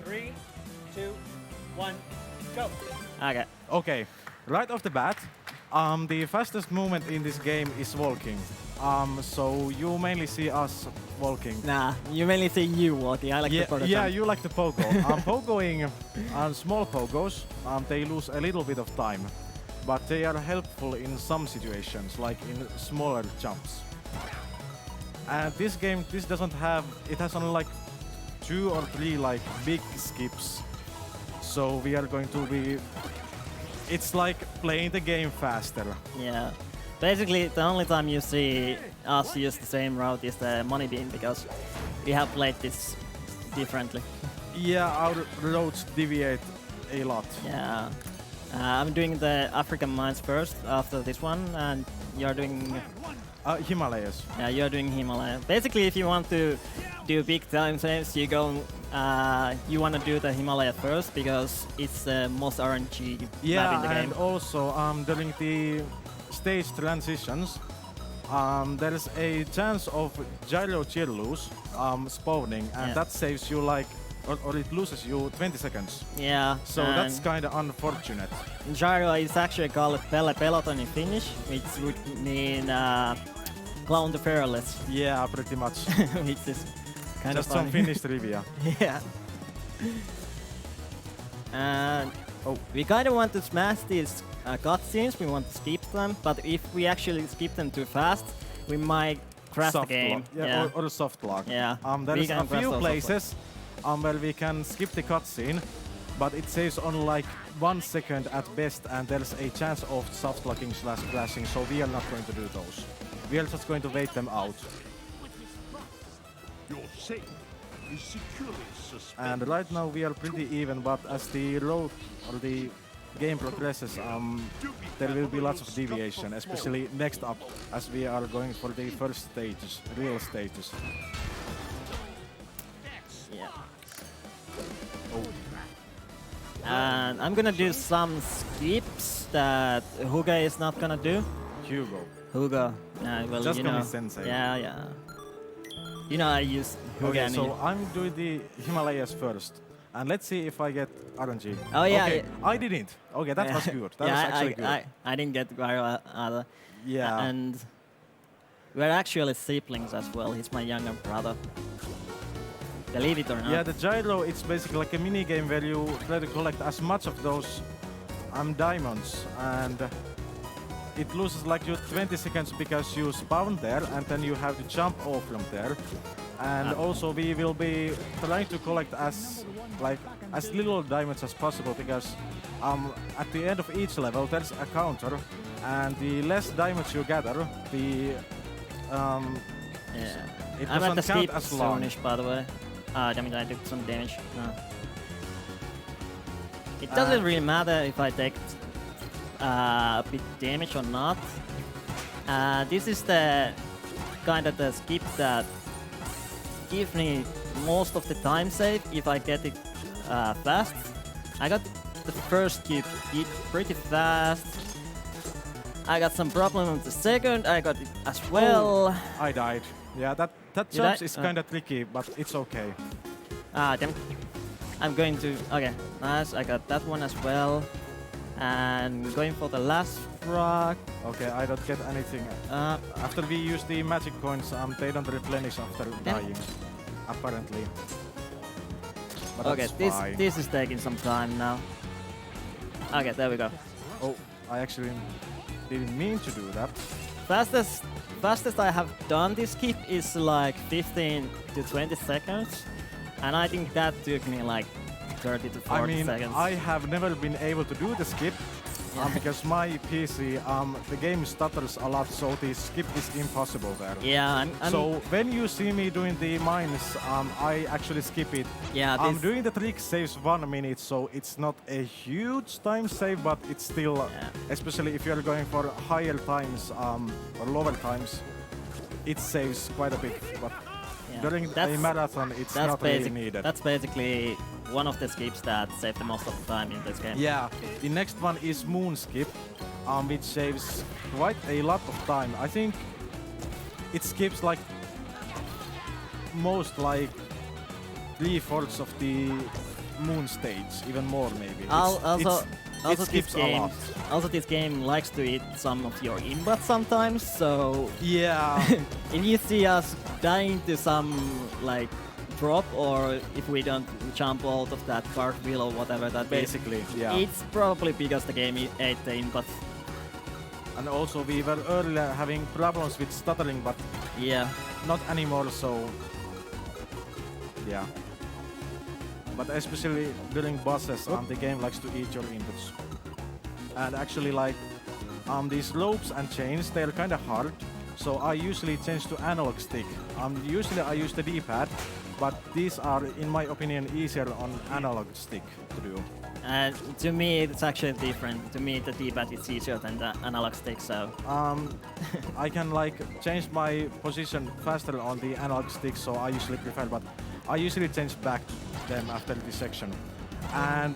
3, 2, 1, go. Okay. Okay, right off the bat, the fastest movement in this game is walking. So you mainly see us walking. Nah, you mainly see you walking. I like the photo yeah, jump. you like the pogo. Pogoing small pogos, they lose a little bit of time, but they are helpful in some situations, like in smaller jumps. And this game, this doesn't have, it has only like 2 or 3 like big skips. So we are going to be, it's like playing the game faster. Yeah. Basically, the only time you see us use the same route is the money beam, because we have played this differently. Yeah, our roads deviate a lot. Yeah. I'm doing the African mines first after this one, and you're doing... Himalayas. Yeah, you're doing Himalaya. Basically, if you want to do big time saves, you go... you want to do the Himalaya first, because it's the most RNG map in the game. And also during the stage transitions, there is a chance of gyro cheerloos spawning, and that saves you like, or it loses you 20 seconds. Yeah. So that's kind of unfortunate. Gyro is actually called peloton in Finnish, which would mean clown the fearless. Yeah, pretty much. Which is kind Just of some funny. Finnish trivia. Yeah. And we kind of want to smash these cutscenes, we want to skip them, but if we actually skip them too fast, we might crash the game. Yeah, or soft lock. Yeah. There is a few places where we can skip the cutscene, but it saves on like 1 second at best, and there's a chance of soft locking / crashing, so we are not going to do those. We are just going to wait them out. Your safe is securely suspended. And right now we are pretty even, but as the road or the game progresses, there will be lots of deviation, especially next up, as we are going for the first stages, real stages. Yeah. And I'm gonna do some skips that Hugo is not gonna do. Hugo. Well, Just you call know. me Sensei. Yeah. You know I use Hugo. Okay, so I'm doing the Himalayas first. And let's see if I get RNG. Oh yeah. Okay, I didn't. Okay, that was good. That was actually good. I didn't get Gyro either. Yeah. And we're actually siblings as well. He's my younger brother. Believe it or not. Yeah, the gyro, it's basically like a mini game where you try to collect as much of those diamonds, and it loses like you 20 seconds because you spawn there and then you have to jump off from there. And also we will be trying to collect as little diamonds as possible, because at the end of each level there's a counter, and the less diamonds you gather, the it I'm at the doesn't count skip as long. zone-ish, by the way. Damn it, I took some damage. No. It doesn't really matter if I take a bit damage or not. This is the kind of the skip that gives me most of the time save if I get it fast. I got the first skip pretty fast. I got some problem with the second. I got it as well. I died. Yeah, that jump is kind of tricky, but it's okay. Damn it. I'm going to... Okay, nice. I got that one as well. And going for the last frog. Okay, I don't get anything. After we use the magic coins, they don't replenish after dying, apparently. But Okay, that's this is taking some time now. Okay, there we go. Oh, I actually didn't mean to do that. Fastest I have done this skip is like 15 to 20 seconds, and I think that took me like 30 to 40 seconds. I have never been able to do the skip because my PC, the game stutters a lot, so the skip is impossible there. Yeah, so when you see me doing the mines, I actually skip it. Yeah, doing the trick saves 1 minute, so it's not a huge time save, but it's still, especially if you're going for higher times or lower times, it saves quite a bit. But during a marathon, it's not really needed. That's basically one of the skips that save the most of the time in this game. Yeah, the next one is Moon Skip, which saves quite a lot of time. I think it skips like most like 3/4 of the moon stage, even more maybe. Also, it skips a lot. this game likes to eat some of your inputs sometimes. So Yeah. if you see us dying to some like drop, or if we don't jump out of that cartwheel or whatever that Basically, yeah. it's probably because the game ate the inputs. And also we were earlier having problems with stuttering, but Yeah. not anymore, so yeah. But especially during bosses, the game likes to eat your inputs. And actually, like, these ropes and chains, they're kind of hard, so I usually change to analog stick. Usually I use the D-pad, but these are, in my opinion, easier on analog stick to do. And to me, it's actually different. To me, the D-pad is easier than the analog stick, so... I can like change my position faster on the analog stick, so I usually prefer, but I usually change back to them after this section. And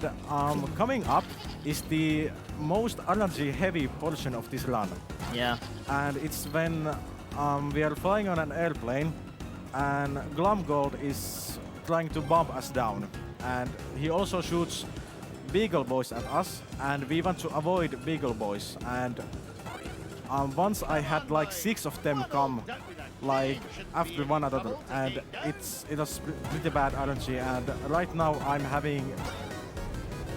coming up is the most RNG heavy portion of this run. Yeah. And it's when we are flying on an airplane and Glumgold is trying to bump us down. And he also shoots Beagle Boys at us, and we want to avoid Beagle Boys. And once I had like 6 of them come like after one another, and it was pretty bad RNG, and right now I'm having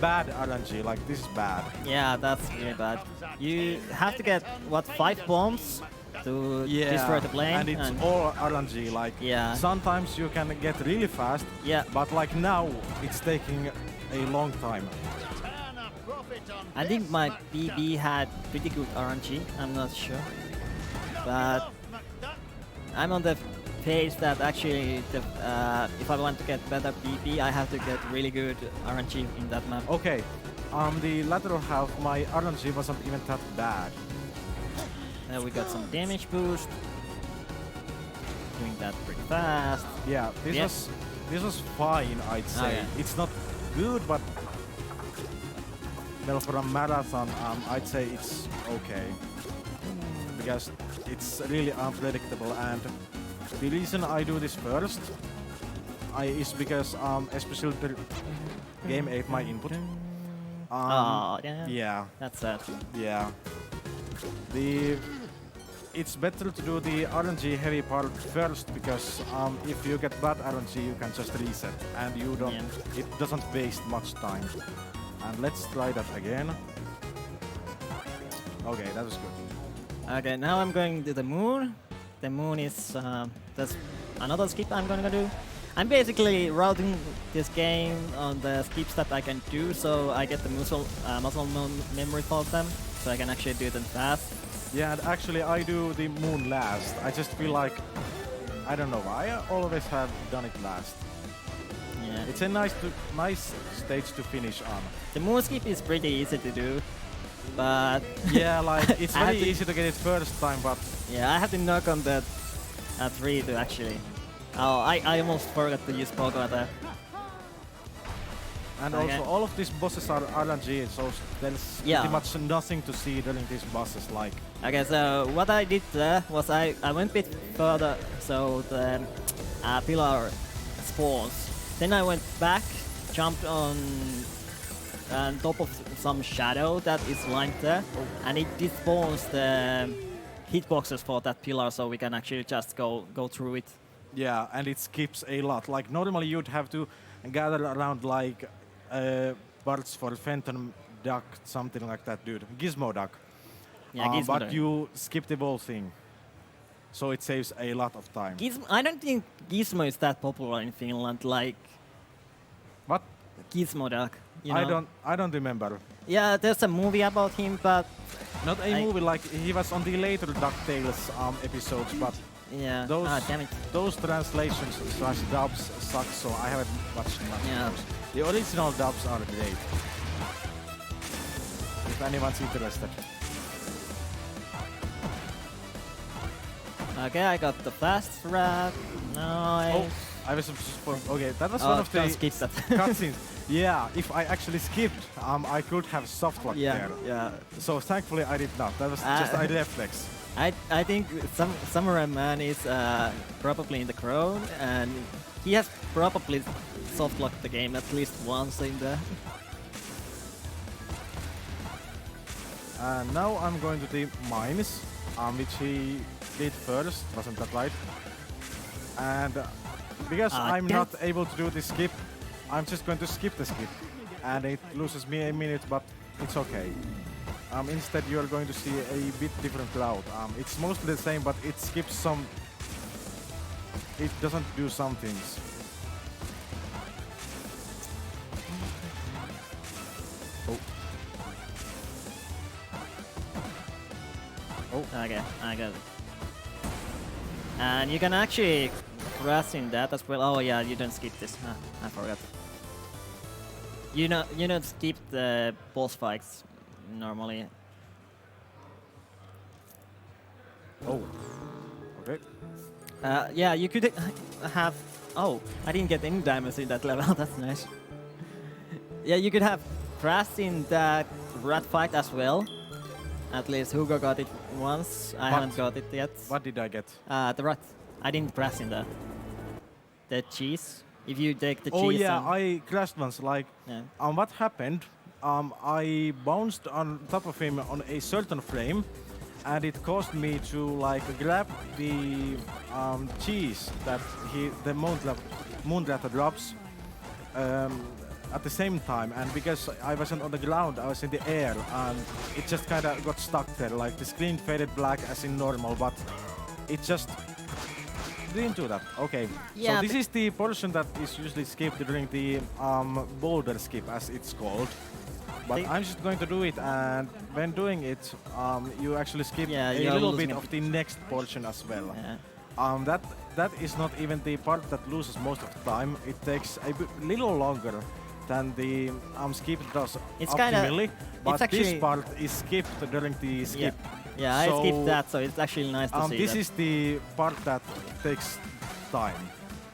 bad RNG, like this is bad. Yeah, that's really bad. You have to get, what, 5 bombs to destroy the plane? And it's all RNG, like sometimes you can get really fast, but like now it's taking a long time. I think my BB had pretty good RNG, I'm not sure. But I'm on the page that actually, if I want to get better BB, I have to get really good RNG in that map. Okay, the lateral half, my RNG wasn't even that bad. We got some damage boost. Doing that pretty fast. Yeah, this was fine, I'd say. Oh, yeah. It's not good, but well, for a marathon, I'd say it's okay. Because it's really unpredictable, and the reason I do this first is because especially the game ate my input. Oh, yeah. Yeah. That's sad. Yeah. It's better to do the RNG heavy part first, because if you get bad RNG, you can just reset, and you don't. It doesn't waste much time. And let's try that again. Okay, that was good. Okay, now I'm going to the moon. The moon is that's another skip I'm gonna do. I'm basically routing this game on the skips that I can do, so I get the muscle memory for them, so I can actually do them fast. Yeah, and actually I do the moon last. I just feel like, I don't know why, I always have done it last. Yeah. It's a nice stage to finish on. The moon skip is pretty easy to do, but yeah, like it's very easy to get it first time, but yeah, I have to knock on that 3 to actually. Oh, I almost forgot to use Pogo there. And also, all of these bosses are RNG, so there's pretty much nothing to see during these bosses. Like. Okay, so what I did there was I went a bit further, so the pillar spawns. Then I went back, jumped on top of some shadow that is lined there, and it despawns the hitboxes for that pillar, so we can actually just go through it. Yeah, and it skips a lot. Like normally you'd have to gather around like parts for Phantom Duck, something like that, dude. Gizmo Duck. Yeah, Gizmo but Duck. you skip the whole thing, so it saves a lot of time. I don't think Gizmo is that popular in Finland. Like. What? Gizmo Duck. You know? I don't remember. Yeah, there's a movie about him, but not a movie. Like he was on the later DuckTales episodes, but. Yeah. Those, damn it. Those translations / dubs suck, so I haven't watched much of those. The original dubs are great. If anyone's interested. Okay, I got the fast wrap. Nice. Oh, I was okay. That was one of the cutscenes. Yeah, if I actually skipped, I could have soft lock there. Yeah. So thankfully I did not. That was just a reflex. I think Samurai Man is probably in the crowd, and he has probably softlock the game at least once in there. And now I'm going to the mines, which he did first, wasn't that right? And because I'm not able to do the skip, I'm just going to skip the skip. And it loses me a minute, but it's okay. Instead you are going to see a bit different route. It's mostly the same, but it skips some... It doesn't do some things. Oh. Oh. Okay, I got it. And you can actually crash in that as well. Oh yeah, you don't skip this. I forgot. You don't skip the boss fights normally. Oh. Okay. Yeah, you could have... Oh, I didn't get any diamonds in that level. That's nice. Yeah, you could have crashed in that rat fight as well. At least Hugo got it once. I haven't got it yet. What did I get? The rat. I didn't crash in the cheese. If you take the cheese... Oh yeah, I crashed once. Like, yeah. What happened? I bounced on top of him on a certain frame, and it caused me to like grab the cheese that the Moonrat drops at the same time. And because I wasn't on the ground, I was in the air, and it just kind of got stuck there. Like the screen faded black as in normal, but it just didn't do that. Okay. Yeah, so this is the portion that is usually skipped during the Boulder Escape, as it's called. But I'm just going to do it, and when doing it, you actually skip a little bit of the next portion as well. Yeah. That is not even the part that loses most of the time. It takes a little longer than the skip does optimally, but this part is skipped during the skip. Yeah, I skipped that, so it's actually nice to see this that. is the part that takes time,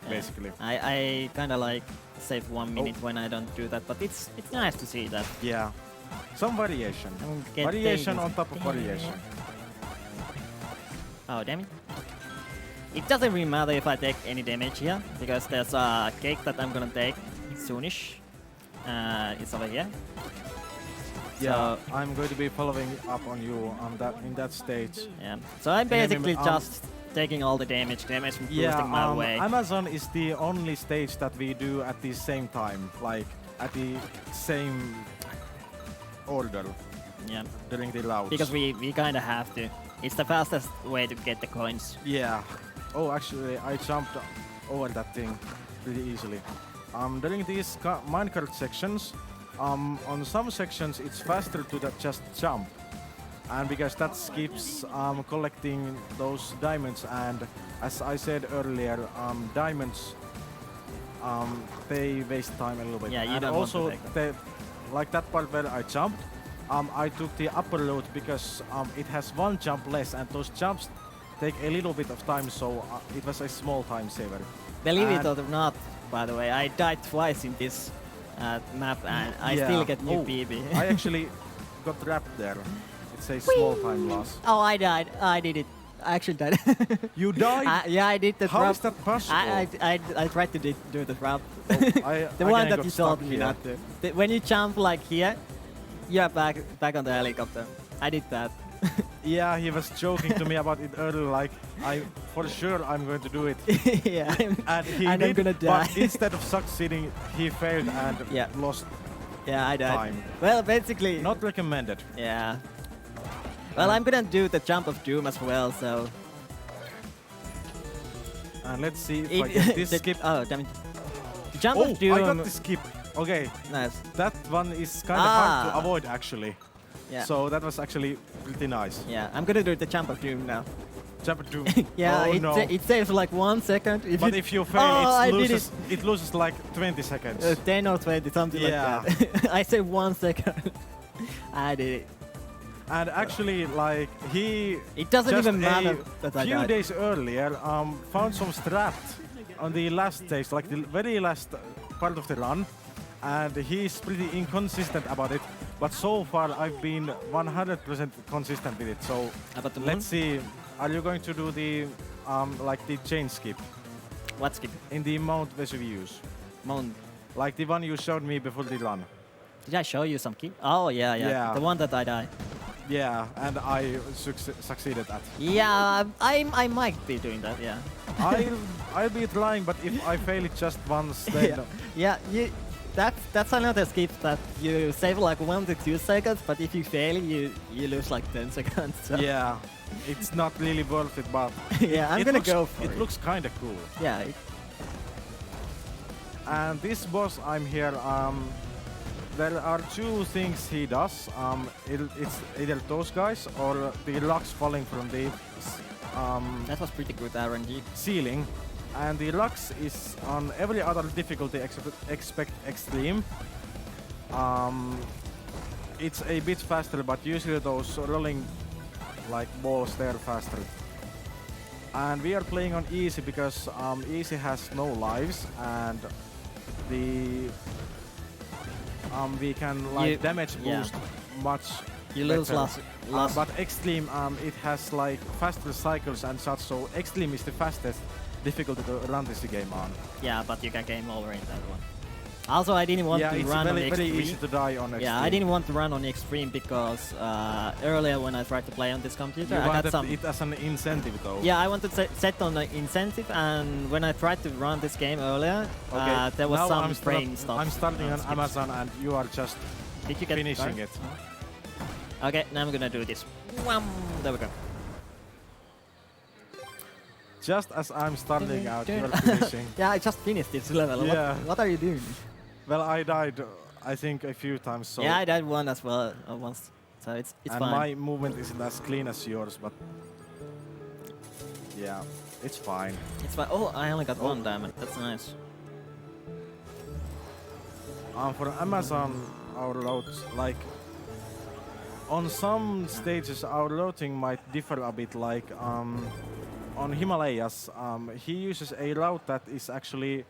basically. I kind of like save 1 minute when I don't do that, but it's nice to see that. Yeah, some variation. Variation on top of variation. Oh, damn it. It doesn't really matter if I take any damage here, because there's a cake that I'm gonna take soonish. It's over here. Yeah, so I'm going to be following up on you on in that stage. Yeah. So I'm basically just taking all the damage from boosting my way. Amazon is the only stage that we do at the same time, like at the same order. Yeah. During the routes. Because we kind of have to. It's the fastest way to get the coins. Yeah. Oh, actually, I jumped over that thing pretty easily. During these minecart sections, on some sections it's faster to just jump, and because that skips collecting those diamonds, and as I said earlier, diamonds they waste time a little bit. Yeah, you and don't also want to take them. like that part where I jumped, I took the upper road because it has one jump less, and those jumps take a little bit of time, so it was a small time saver. Believe it or not, by the way, I died twice in this map, and I still get new PB. I actually got trapped there. It's a small time loss. Oh, I died. I did it. I actually died. You died? Yeah, I did the trap. How is that possible? I tried to do the trap. The one that you told me not to. When you jump like here, you're back on the helicopter. I did that. Yeah, he was joking to me about it earlier, like, for sure I'm going to do it. Yeah, and he and did, I'm gonna die. But instead of succeeding, he failed and lost I died. time. Well, basically... Not recommended. Yeah. Well, I'm gonna do the Jump of Doom as well, so... And let's see if I get this skip. Oh, damn it. Jump of Doom... I got the skip. Okay. Nice. That one is kind of hard to avoid, actually. Yeah. So that was actually pretty nice. Yeah, I'm gonna do the Jump of Doom now. Jump of Doom. Yeah, it saves like 1 second. If you fail, it loses like 20 seconds. 10 or 20, something like that. I saved 1 second. I did it. And actually, like, it doesn't even matter that I died. A few days earlier, found some strat on the last stage, like the very last part of the run. And he's pretty inconsistent about it, but so far I've been 100% consistent with it. So let's see. Are you going to do the like the chain skip? What skip? In the Mount Vesuvius. Mount Like the one you showed me before the run. Did I show you some key? Oh yeah, yeah, Yeah. the one that I died. Yeah, and I succeeded at. Yeah, I might be doing that. Yeah. I'll be trying, but if I fail it just once, then Yeah, that's another skip that you save like 1 to 2 seconds, but if you fail, you lose like 10 seconds. So. yeah, it's not really worth it. But Yeah, I'm it gonna looks, go for it. It looks kind of cool. Yeah. And this boss, I'm here. There are 2 things he does. It's either those guys or the rocks falling from the That was pretty good RNG. ceiling. And the rocks is on every other difficulty except extreme. It's a bit faster, but usually those rolling like balls, they're faster. And we are playing on easy because easy has no lives, and we can like damage boost much. You lose better. last. But extreme, it has like faster cycles and such. So extreme is the fastest difficulty to run this game on. Yeah, but you can game over in that one. Also, I didn't want to it's run on very extreme. easy to die on extreme. Yeah, I didn't want to run on extreme because earlier when I tried to play on this computer, You I got wanted some. it as an incentive though. Yeah, I wanted to set on the incentive, and when I tried to run this game earlier, Okay. there was now some brain stuff. I'm starting on skips. Amazon, and you are just Did you get finishing card? it. Okay, now I'm gonna do this. Wham! There we go. Just as I'm starting out, you're finishing. Yeah, I just finished this level. Yeah. What are you doing? Well, I died, I think, a few times. So Yeah, I died one as well once, so it's and fine. my movement isn't as clean as yours, but yeah, it's fine. It's fine. Oh, I only got 1 diamond. That's nice. For Amazon, our loads, like on some stages, our loading might differ a bit. Like on Himalayas, he uses a route that is actually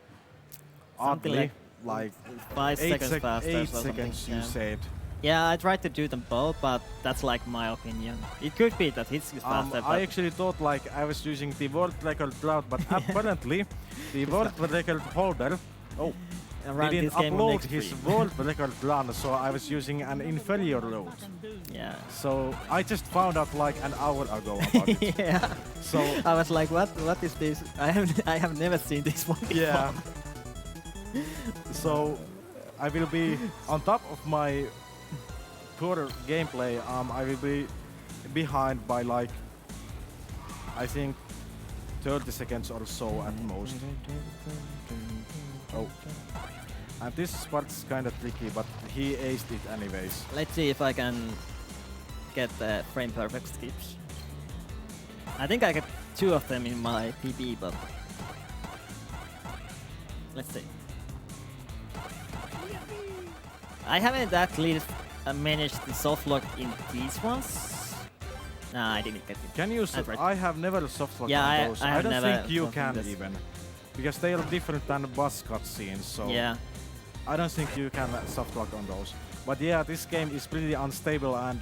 Something oddly like 5 seconds faster. 8 or something. seconds, you Yeah. said. Yeah, I tried to do them both, but that's like my opinion. It could be that his is faster, I but actually thought like I was using the world record route, but apparently the world record holder around didn't this game on upload his extreme. world record run, so I was using an inferior route. Yeah. So I just found out like an hour ago about it. Yeah. So I was like, what is this? I have never seen this one before. yeah. So I will be on top of my poor gameplay. I will be behind by like I think 30 seconds or so at most. Oh. And this part's kind of tricky, but he aced it anyways. Let's see if I can get the frame perfect skips. I think I get 2 of them in my PB, but let's see. I haven't actually managed the soft lock in these ones. Nah, I didn't get it. Can you? That's right. I have never soft locked Yeah, on those. I I have don't never think you soft locked can this. even, because they are different than boss cutscenes. So Yeah. I don't think you can soft lock on those. But yeah, this game is pretty unstable, and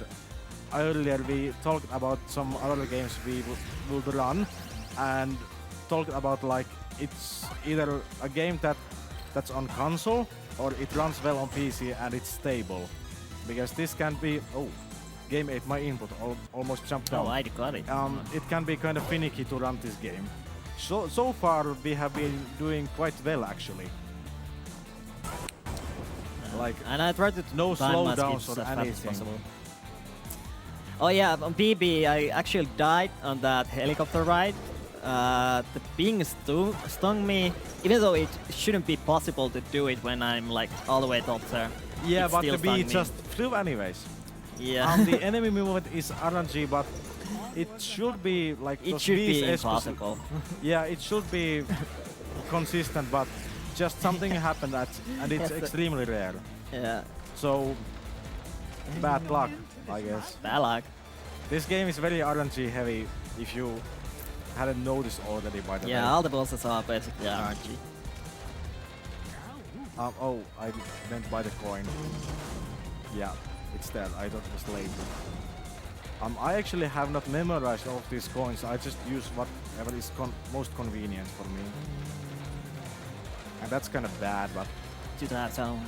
earlier we talked about some other games we would run, and talked about like it's either a game that's on console or it runs well on PC and it's stable. Because this can be game 8, my input almost jumped down. Oh, I got it. It can be kind of finicky to run this game. So far we have been doing quite well actually. Like And I tried to no time my slowdowns skips or as fast as anything. possible. Oh yeah, on PB I actually died on that helicopter ride. The ping stung me, even though it shouldn't be possible to do it when I'm like all the way top there. Yeah, It but still the stung bee me. just flew anyways. Yeah. The enemy movement is RNG, but it should be like It those should bees be especially- impossible. Yeah, it should be consistent, but just something happened and it's Yes, extremely rare. Yeah. So bad luck, I guess. Bad luck. This game is very RNG heavy, if you hadn't noticed already by the way. Yeah, all the bosses are basically RNG. I went by the coin. Yeah, it's there. I thought it was late. I actually have not memorized all of these coins. I just use whatever is most convenient for me. And that's kind of bad, but to that sound.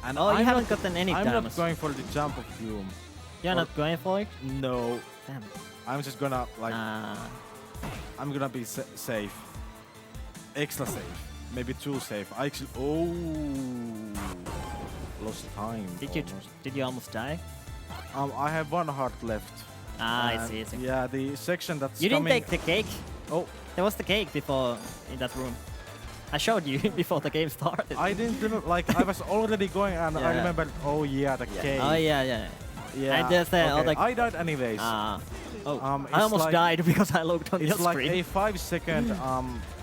And Oh, you I'm haven't not- gotten any I'm diamonds. not going for the jump of doom. You're or- not going for it? No, Damn. I'm just gonna like Ah. I'm gonna be safe, extra safe, maybe too safe. I actually lost time. Did you almost die? I have one heart left. Ah, I And see. I see. Yeah, the section that's You didn't coming. take the cake. Oh, There was the cake before in that room. I showed you before the game started. I didn't remember. Like I was already going, and I Yeah. remembered. Oh yeah, the cave. Oh yeah. Yeah. And there's the okay. other. I died anyways. Ah. Oh, I I almost like- died because I looked on It's your like screen. a 5-second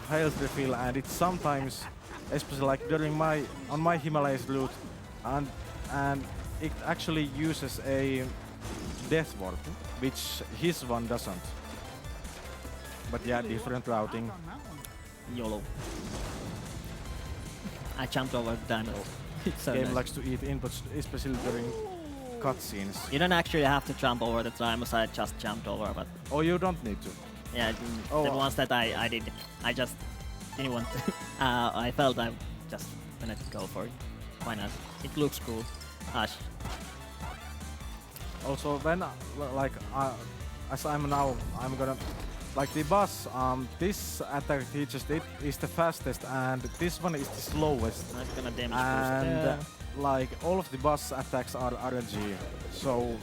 health refill, and it's sometimes, especially like during on my Himalayas route, and it actually uses a death warp, which his one doesn't. But yeah, different routing. YOLO. I jumped over the diamond. It's so Game nice. likes to eat inputs, especially during cutscenes. You don't actually have to jump over the diamonds. I just jumped over, but Oh, you don't need to. yeah, Oh, the ones that I did, I just didn't want to. I felt I just gonna go for it. Why not? It looks cool. Hush. Also, when as I'm now, I'm gonna like the boss. This attack teaches it is the fastest, and this one is the slowest. Not gonna damage And boost. like all of the boss attacks are RNG, so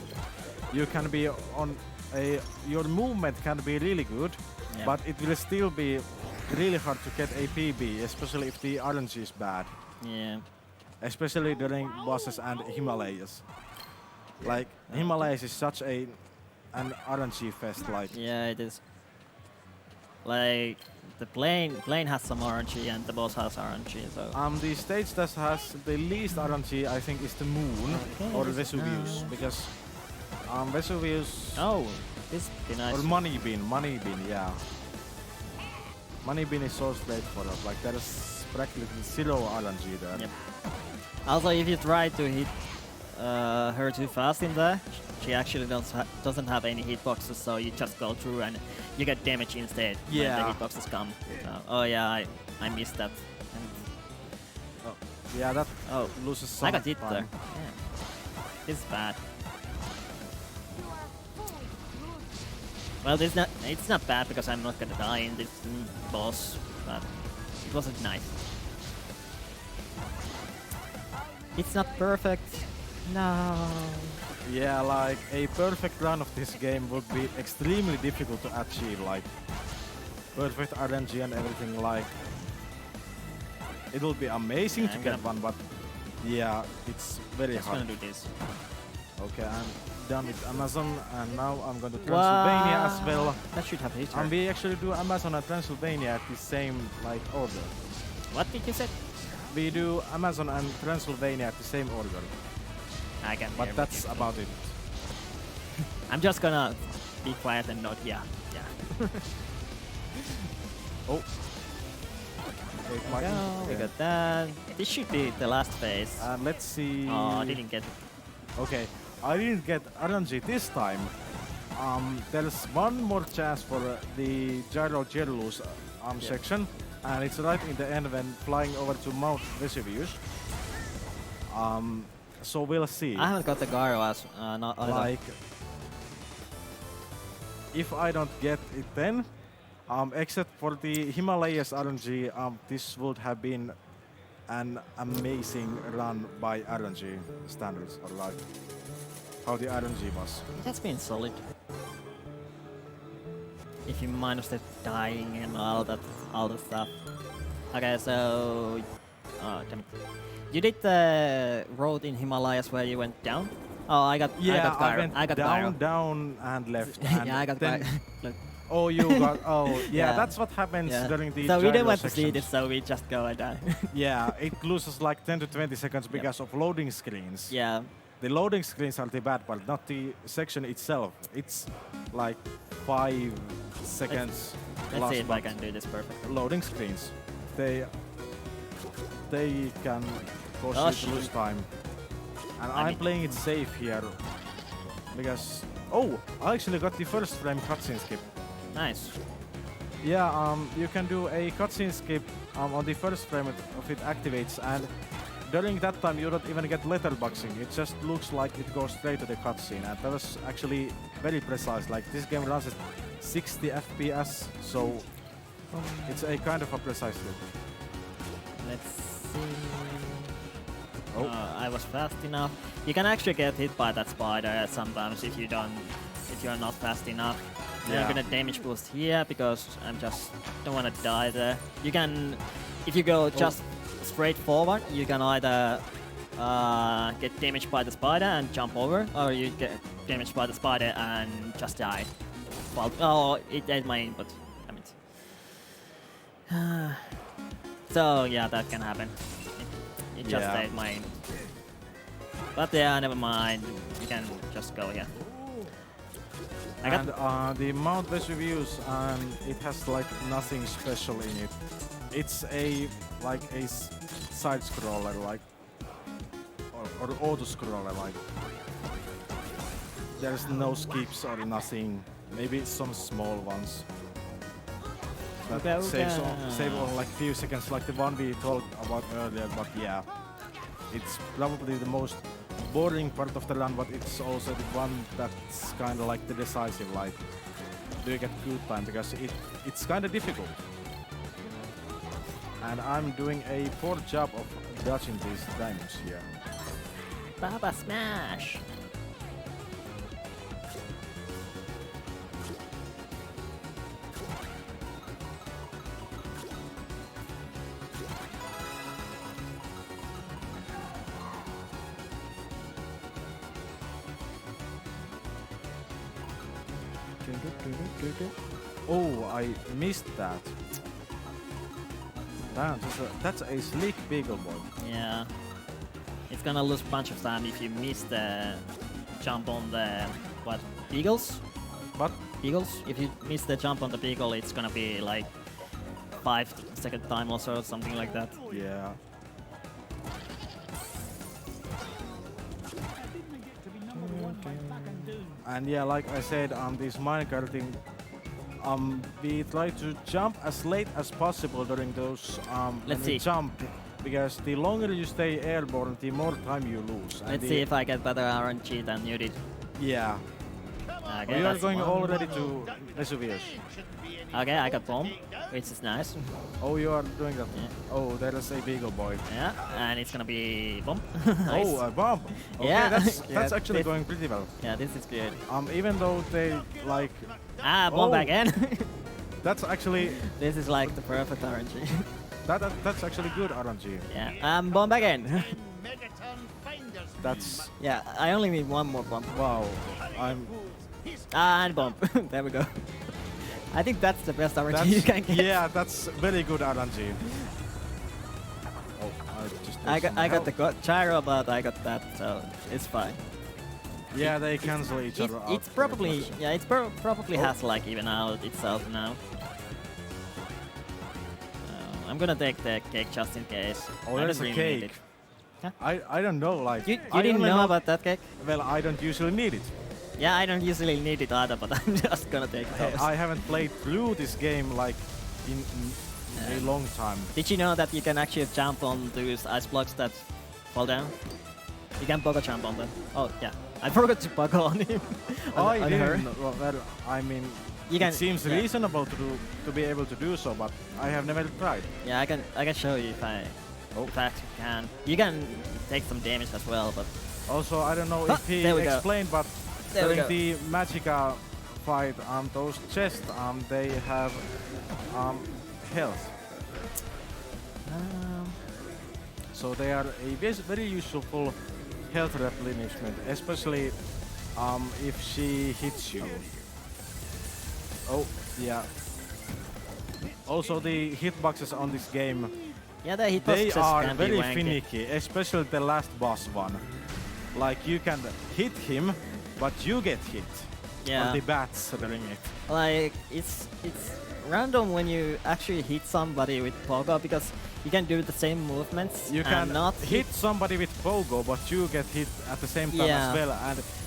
you can be on your movement can be really good, Yeah. but it will still be really hard to get a PB, especially if the RNG is bad, Yeah. especially during bosses and Himalayas. Like Himalayas is such an RNG fest. Like Yeah, it is. Like the plane has some RNG and the boss has RNG, so the stage that has the least RNG, I think, is the Moon Okay, or this is Vesuvius, nice. because Vesuvius. oh, this would be nice. Or money bin, yeah. Money bin is so straightforward, like there is practically zero RNG there. Yep. Also, if you try to hit her too fast in there, she actually doesn't have any hitboxes, so you just go through and you get damage instead when Yeah. the hitboxes come. Oh yeah, I missed that. And Yeah, that oh, loses some I got hit time. there. Yeah. This is bad. Well, it's not bad because I'm not gonna die in this boss, but it wasn't nice. It's not perfect. No. Yeah, like a perfect run of this game would be extremely difficult to achieve, like perfect RNG and everything. Like it will be amazing Yeah, to I'm get gonna- one, but yeah, it's very Just hard. gonna do this. Okay, I'm done with Amazon, and now I'm going to Transylvania as well. That should have hit her. And we actually do Amazon and Transylvania at the same like order. What did you say? We do Amazon and Transylvania at the same order, I can but hear that's what you about it. say. I'm just gonna be quiet and not yeah. Oh. Wait, my We got that. This should be the last phase. And let's see. Oh, I didn't get it. Okay, I didn't get RNG this time. There's one more chance for the Gyro Gerlus section, and it's right in the end when flying over to Mount Vesuvius. So we'll see. I haven't got the gyro as not either. Like, if I don't get it then, except for the Himalayas RNG, this would have been an amazing run by RNG standards, or like how the RNG was. It has been solid. If you minus the dying and all the stuff. Okay, so damn it. You did the road in Himalayas where you went down? Oh, I got Yeah, I gyro. went I got down, gyro. down, and left. Yeah, and I got then, gyro. Look. Oh, you got. Oh, yeah, Yeah. that's what happens Yeah. during the. So we gyro didn't want to see sections. this, so we just go and die. Yeah, it loses like 10 to 20 seconds because of loading screens. Yeah. The loading screens are the bad part, not the section itself. It's like 5 seconds. Let's plus, see if I but can do this perfectly. Loading screens, they can cause Oh, you shit. to lose time. And I I'm mean- playing it safe here because I actually got the first frame cutscene skip. Nice. Yeah, you can do a cutscene skip on the first frame of it activates, and during that time you don't even get letterboxing. It just looks like it goes straight to the cutscene, and that was actually very precise. Like this game runs at 60 FPS, so it's a kind of a precise look. Let's see. Oh. I was fast enough. You can actually get hit by that spider sometimes if you're not fast enough. Yeah. I'm gonna damage boost here because don't wanna die there. You can, if you go just straight forward, you can either get damaged by the spider and jump over, or you get damaged by the spider and just die. Well, oh, it ate my input. Damn it. So yeah, that can happen. It just ate my input. But yeah, never mind. You can just go here. And the Mount Vesuvius, it has like nothing special in it. It's a side scroller, like or auto scroller, like there's no skips or nothing. Maybe some small ones. That save on like few seconds, like the one we talked about earlier. But yeah, it's probably the most boring part of the run, but it's also the one that's kind of like the decisive, like do you get good time, because it's kind of difficult. And I'm doing a poor job of dodging these diamonds here. Baba Smash! Oh, I missed that. Damn, that's a slick Beagle Boy. Yeah. It's gonna lose a bunch of time if you miss the jump on the beagles? What? Beagles? If you miss the jump on the beagle, it's gonna be like 5-second time also or something like that. Yeah. And yeah, like I said, this minecarting, we try to jump as late as possible during those Let's see. jump, because the longer you stay airborne, the more time you lose. Let's see if I get better RNG than you did. Yeah. Okay, We are that's going one. already to Vesuvius. Okay, I got bomb, which is nice. Oh, you are doing that. Yeah. Oh, there is a Beagle Boy. Yeah, and it's gonna be bomb. Nice. Oh, a bomb. Okay, Yeah. that's Yeah, actually this- going pretty well. Yeah, this is good. Even though they like, Bomb Oh. again. that's actually This is like the perfect RNG. that's actually good RNG. Yeah, bomb again. That's Yeah, I only need one more bomb. wow. And bomb. There we go. I think that's the best RNG you can get. Yeah, that's very good RNG. Oh, I got the gyro, but I got that, so it's fine. Yeah, they cancel each other out. It's probably pretty much. yeah, it's probably has like even out itself now. I'm gonna take the cake just in case. Oh, I there's don't a really need cake. it. I don't know, like You I didn't only know about that cake? Well, I don't usually need it. Yeah, I don't usually need it either, but I'm just gonna take those. I haven't played through this game like in a long time. Did you know that you can actually jump on those ice blocks that fall down? You can pogo jump on them. Oh yeah, I forgot to pogo on him. I on her. didn't. Well, I mean, You can, it seems yeah. reasonable to be able to do so, but I have never tried. Yeah, I can show you if I actually can. You can take some damage as well, but Also, I don't know if he there we go. explained, but There we during go. the Magica fight, those chests, they have health. So they are a very useful health replenishment, especially if she hits you. Oh, yeah. Also, the hitboxes on this game, yeah, the hitboxes they are can be very wanky. finicky, especially the last boss one. Like, you can hit him, but you get hit. Yeah. Or the bats during it. Like it's random when you actually hit somebody with pogo because you can do the same movements You and can not hit somebody with pogo, but you get hit at the same time Yeah. as well.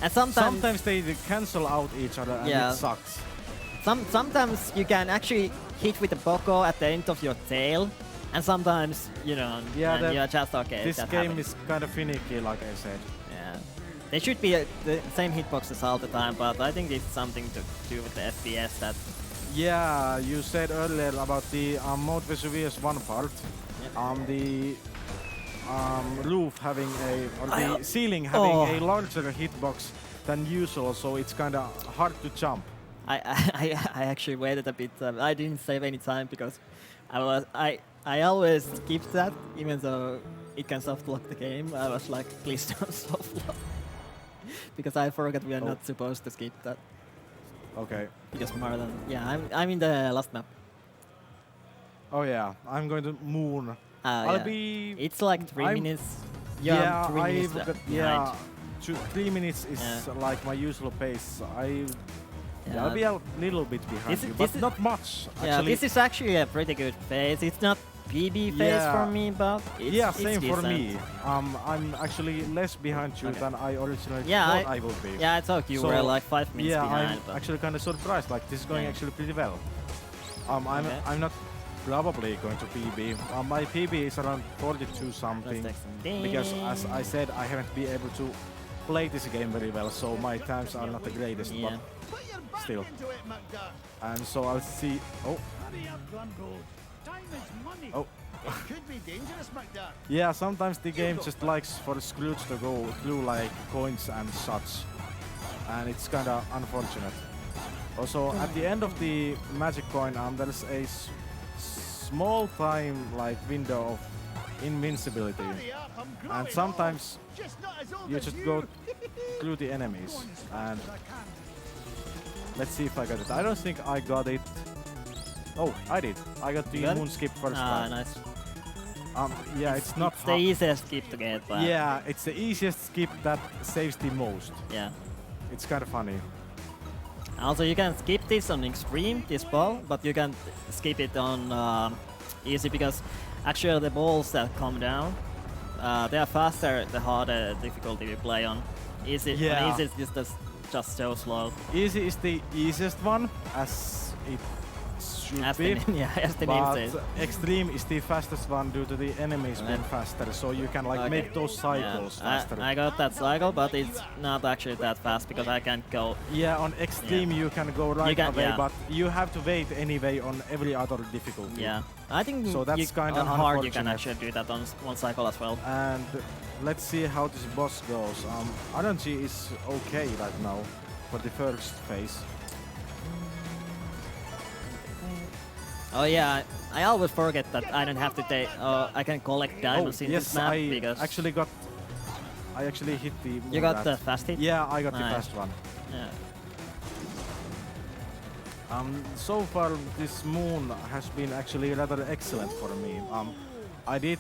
And Sometimes they cancel out each other, and Yeah. it sucks. sometimes you can actually hit with the pogo at the end of your tail, And sometimes, you know, Yeah, and you're just okay. This that game happens. is kind of finicky, like I said. Yeah. They should be the same hitboxes all the time, but I think it's something to do with the FPS that. Yeah, you said earlier about the Mount Vesuvius one part. Yep. The roof having the ceiling having a larger hitbox than usual, so it's kind of hard to jump. I actually waited a bit. I didn't save any time because I always skip that, even though it can soft lock the game. I was like, please don't soft lock, because I forgot we are not supposed to skip that. Okay. Because more than I'm in the last map. Oh yeah, I'm going to Moon. I'll be. It's like 3 minutes. Yeah, 3 minutes I've got, behind. 3 minutes is like my usual pace. I'll be a little bit behind you, but not much. Yeah, Actually. this is actually a pretty good phase. It's not PB phase for me, but it's same it's for decent. me. I'm actually less behind you than I originally thought I would be. Yeah, I thought you were like 5 minutes behind. I'm but actually kind of surprised. Like this is going actually pretty well. I'm not probably going to PB. My PB is around 42 something. Because as I said, I haven't been able to play this game very well, so my times are not the greatest. Yeah. But still. And so I'll see. Oh. Oh. It could be dangerous, McDuck. Yeah, sometimes the game just likes for Scrooge to go through like coins and such. And it's kind of unfortunate. Also, at the end of the magic coin, there's a small time like window of invincibility. And sometimes you just go through the enemies. And let's see if I got it. I don't think I got it. Oh, I did. I got the moon skip first time. Nice. Yeah, it's not the easiest skip to get. But yeah, it's the easiest skip that saves the most. Yeah. It's kind of funny. Also, you can skip this on extreme, this ball, but you can skip it on easy because actually the balls that come down, they are faster the harder difficulty you play on. Easy, Yeah. on easy is just so slow. Easy is the easiest one, as it should As be. as the name But says. extreme is the fastest one due to the enemies being faster, so you can like make those cycles faster. I got that cycle, but it's not actually that fast because I can't go. Yeah, on extreme you can go right away, but you have to wait anyway on every other difficulty. Yeah, I think so that's kind of on hard you can actually do that on one cycle as well. And let's see how this boss goes. RNG is okay right now for the first phase. Oh yeah, I always forget that I don't have to take. I can collect diamonds in this map because I actually hit the. You got the fast hit. Yeah, I got the fast one. Yeah. So far this moon has been actually rather excellent for me. I did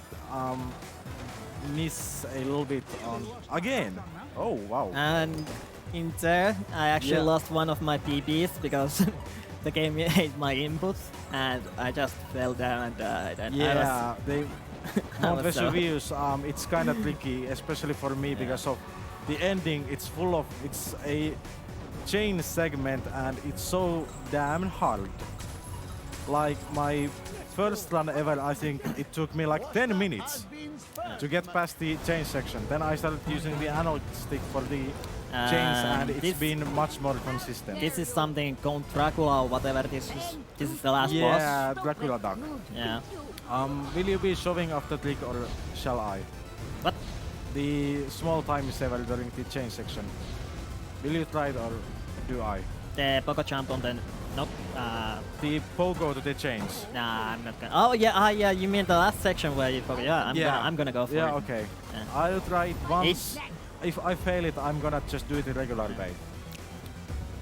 miss a little bit on again. Oh wow. And in there, I actually lost one of my PBs because the game ate my inputs, and I just fell down and died. And yeah, Mount was so- Vesuvius, it's kind of tricky, especially for me because of the ending. It's a chain segment, and it's so damn hard. Like my first run ever, I think it took me like 10 minutes to get past the chain section. Then I started using the analog stick for the chains, and it's been much more consistent. This is something called Dracula or whatever this is. This is the last boss. Yeah, Dracula Duck. Yeah. Will you be showing off the trick or shall I? What? The small time saver during the chain section. Will you try it or do I? The pogo jump on the the pogo to the chains. Nah, I'm not gonna. Oh yeah, yeah. You mean the last section where you pogo? Yeah, I'm gonna go for it. Yeah, okay. Yeah. I'll try it once. If I fail it, I'm gonna just do it the regular way.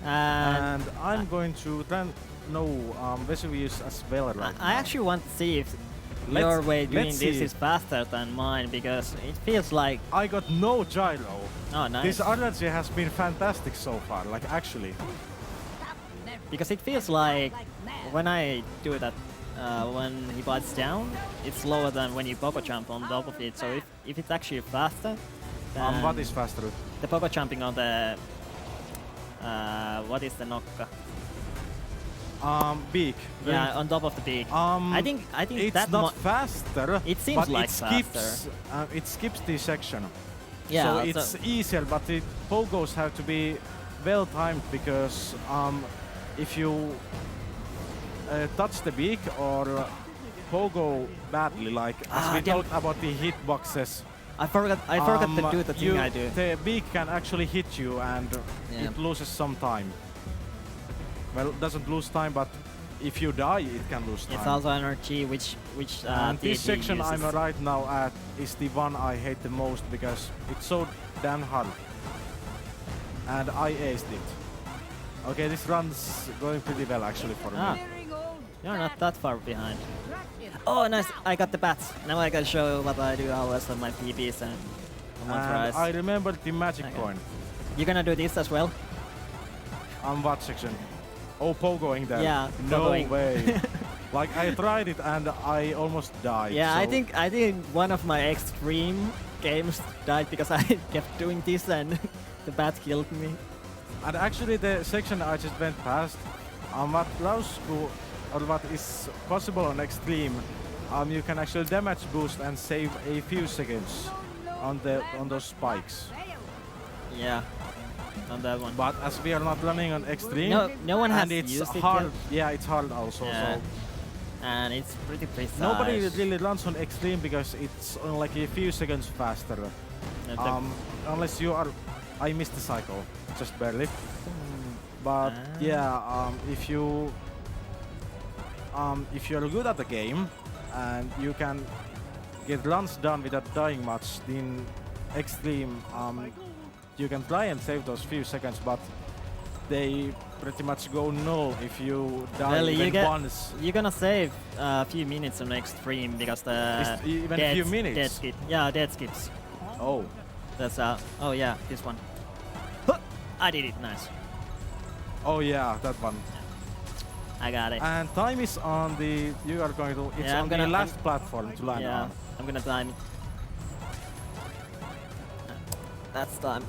And I'm going to try Vesuvius as well right now. I actually want to see if your way doing this is faster than mine, because it feels like I got no gyro. Oh, nice. This RNG has been fantastic so far, like actually. Because it feels like when I do that, when he bites down, it's slower than when you pogo jump on top of it. So if it's actually faster, then what is faster? The pogo jumping on the what is the nokka? Beak. Yeah, on top of the beak. I think It's that not faster. It seems but like it skips. faster. It skips the section. Yeah, So it's easier, but the pogos have to be well timed because if you touch the beak or pogo badly, like as we talked about the hitboxes. I forgot to do the thing I do. The beak can actually hit you and Yeah. it loses some time. Well, it doesn't lose time, but if you die, it can lose time. It's also energy, which and this DD section uses. I'm right now at is the one I hate the most because it's so damn hard. And I aced it. Okay, this run's going pretty well actually for me. You're not that far behind. Oh, nice! I got the bats. Now I can show what I do always on my PBs and on my And tries. I remember the magic Okay. coin. You're gonna do this as well? What section? Oh, pogoing there. Yeah, no pogoing. way. Like I tried it and I almost died. Yeah, so I think one of my extreme games died because I kept doing this and the bat killed me. And actually, the section I just went past, what Lausku, or what is possible on extreme, you can actually damage boost and save a few seconds on those spikes. Yeah, on that one. But as we are not running on extreme, No one has and it's used it hard. yet. Yeah, it's hard also. Yeah. So And it's pretty precise. nobody really runs on extreme because it's on like a few seconds faster. Unless you are, I missed the cycle just barely. But yeah, if you're good at the game and you can get runs done without dying much, in extreme you can try and save those few seconds, but they pretty much go null if you die even once. You're gonna save a few minutes on extreme because the Even a few minutes? dead skip. Yeah, dead skips. Oh. That's oh yeah, this one. I did it, nice. Oh yeah, that one. I got it. And time is on the, you are going to, it's Yeah, on the last platform to land Yeah, on. I'm gonna time it. That's time.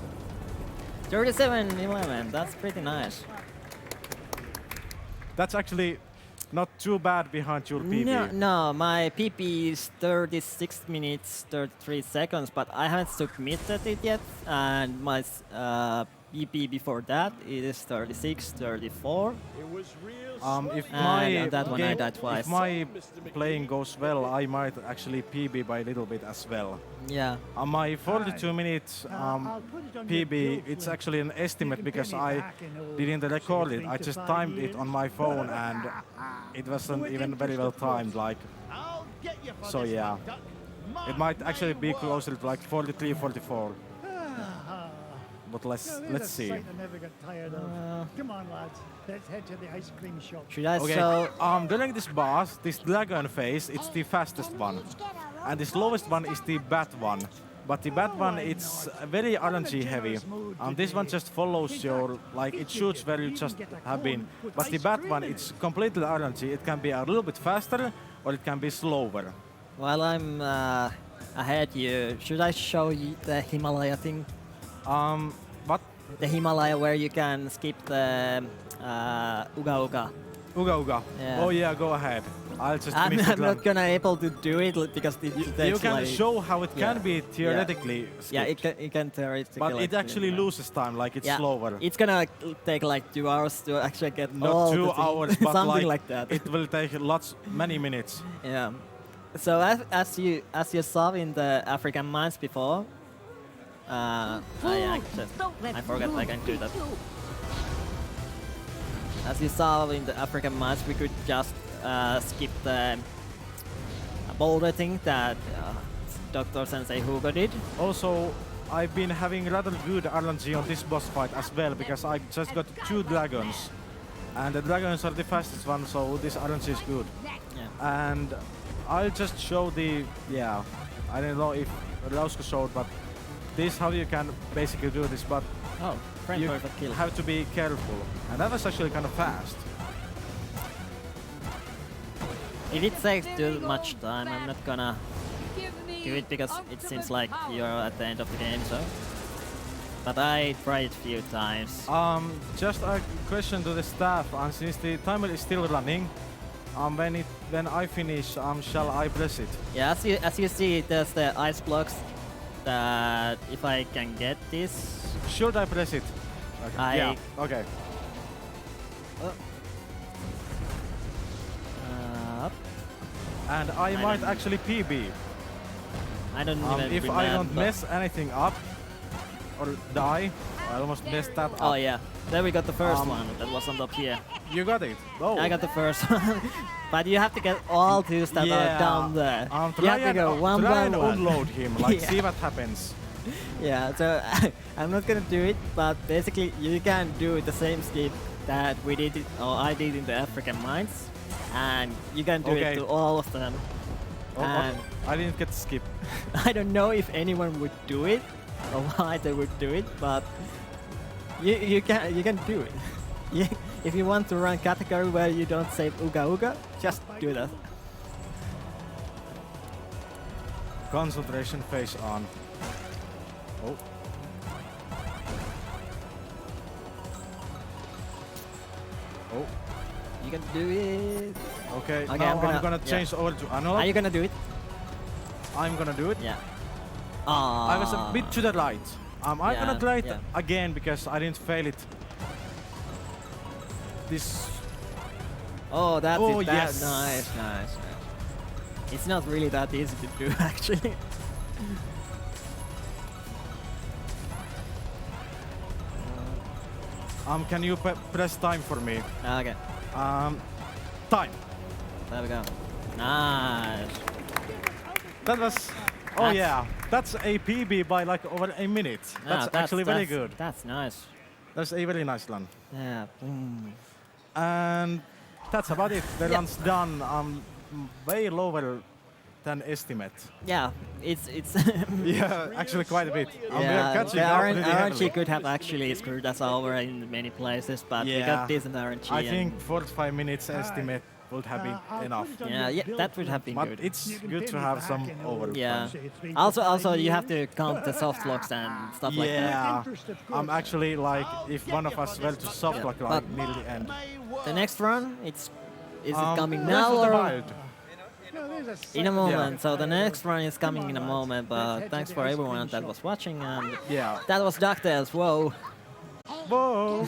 37:11. That's pretty nice. That's actually not too bad behind your PB. No, my PP is 36 minutes 33 seconds, but I haven't submitted it yet, and my PP before that is 36 34. If And my on that one I died twice. if my playing goes well, I might actually PB by a little bit as well. Yeah. My 42 minutes PB, it's actually an estimate because I didn't record it. I just timed it on my phone and it wasn't even very well timed. Like, so yeah, it might actually be closer to like 43, 44. But let's see. Come on, lads. Let's head to the ice cream shop. Should I Okay, show? during this boss, this dragon phase, it's the fastest one. And the slowest one is the bat one. But the bat one, it's very RNG heavy. This one just follows your, like it shoots where you just have been. But the bat one, it's completely RNG. It can be a little bit faster or it can be slower. While I'm ahead you, should I show you the Himalaya thing? What? The Himalaya where you can skip the Uga Uga. Uga Uga. Yeah. Oh yeah, go ahead. I'll just I'm finish the run. not gonna able to do it because it You takes can like, show how it can yeah, be theoretically Yeah, skipped. it can theoretically. But like, it actually yeah. loses time, like it's Yeah, slower. It's gonna take like 2 hours to actually get Not all 2 the thing. hours, but something like that. It will take many minutes. Yeah. So as you saw in the African mines before, I forgot I can do that. As you saw in the African mines, we could just skip the boulder thing that Dr. Sensei Hugo did. Also, I've been having rather good RNG on this boss fight as well because I just got 2 dragons. And the dragons are the fastest one, so this RNG is good. Yeah. And I'll just show the, yeah, I don't know if Lausko showed, but this how you can basically do this, but Oh, frame you perfect kill. have to be careful. And that was actually kind of fast. If it takes too much time, I'm not gonna do it because it seems like you're at the end of the game, so. but I tried a few times. Just a question to the staff, and since the timer is still running, when I finish, shall I press it? Yeah, as you see, there's the ice blocks. That if I can get this, Should I press it? Okay. Yeah. Okay. Up. And I might actually PB. I don't even if remember. I don't mess anything up or die. I almost messed that up. Oh yeah, there we got the first one that was on top here. You got it. Oh. I got the first one, but you have to get all twos that are down there. Try You have to go one by and one. unload him, like Yeah. see what happens. Yeah, so I'm not gonna do it, but basically you can do the same skip that we did, or I did in the African mines, and you can do it to all of them. And I didn't get to skip. I don't know if anyone would do it or why they would do it, but you can do it. If you want to run category where you don't save Uga Uga, just do that. Concentration phase on. Oh. Oh. You can do it. Okay, Okay, now I'm I'm gonna change over to analog. Are you gonna do it? I'm gonna do it. Yeah. I was a bit to the right. I'm gonna try it yeah. again because I didn't fail it. This. Oh, that's Oh, it. That's yes. nice. It's not really that easy to do, actually. Can you press time for me? Okay. Time. There we go. Nice. That was. Oh yeah, that's a PB by like over a minute. That's actually very good. That's nice. That's a very nice run. Yeah. And that's about it. The run's done. Way lower than estimate. Yeah, it's Yeah, actually quite a bit. We are yeah. catching The up pretty heavily. RNG could have actually screwed us over in many places, but we got decent RNG. I think 45 minutes estimate would have been enough. Yeah, that would have been But good. it's good to have some overtime. Yeah. Also, you have to count the soft locks and stuff like that. Yeah, I'm actually like, if one of us were to soft lock like near the end. The next run, is it coming Breath now of the or Wild. in a moment? So the next run is coming in a moment. But thanks for everyone that was watching, and Yeah. that was DuckTales. Whoa. Whoa.